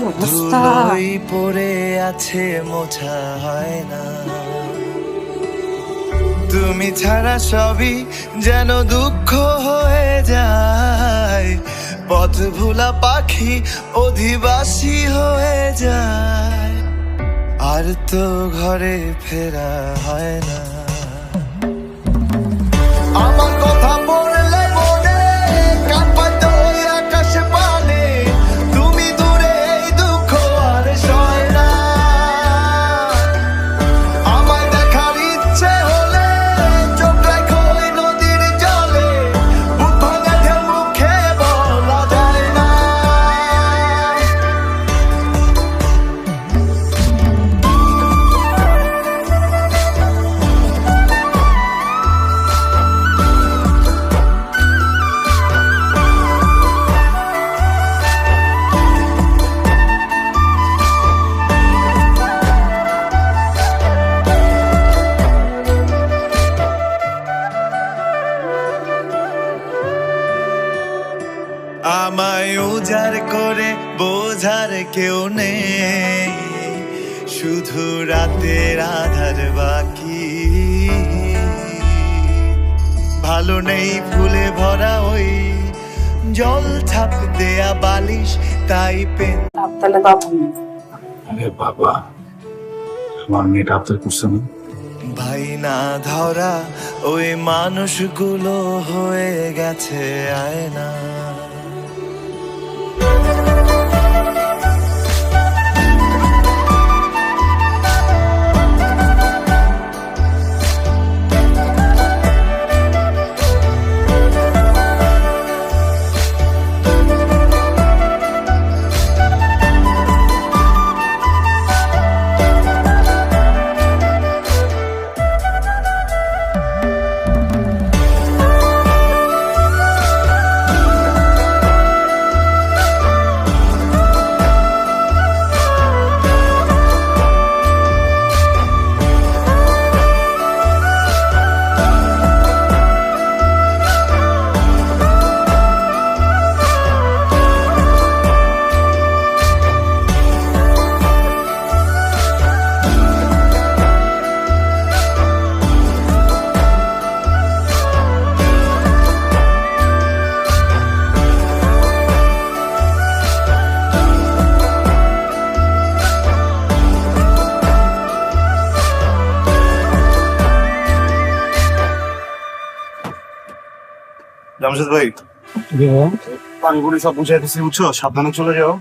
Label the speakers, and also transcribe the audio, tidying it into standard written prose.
Speaker 1: অবস্থা।
Speaker 2: ধুলোই পড়ে আছে, মোছা হয় না। তুমি ছাড়া সবই যেন দুঃখ হয়ে যায়, পথ ভোলা পাখি অধিবাসী হয়ে যায়, আর তো ঘরে ফেরা হয় না। আমার কথা পড়লে মনে কাঁপাতো ওই আকাশ পানে, তুমি দূরে এই দুঃখ আর সয় না। আমায় দেখার ইচ্ছে হলে চোখ রাখো ওই নদীর জলে, বুক ভাঙা ঢেউ মুখে বলা যায় না। আমায় উজাড় করে বোঝার কেউ নেই, শুধু রাতের আধার বাকি। ভালো নেই ফুলে ভরা ওই জল ছাপ দেয়া বালিশ, তাই পেন।
Speaker 1: তাহলে তখন
Speaker 3: আরে বাবা, আমার মেয়েটা আবদার করছে না।
Speaker 2: ভাই না ধরা ওই মানুষগুলো হয়ে গেছে আয়না।
Speaker 4: জামশেদ ভাই, পানিগুলি সব বুঝাই দিচ্ছি, বুঝছো? সাবধানে চলে যাও।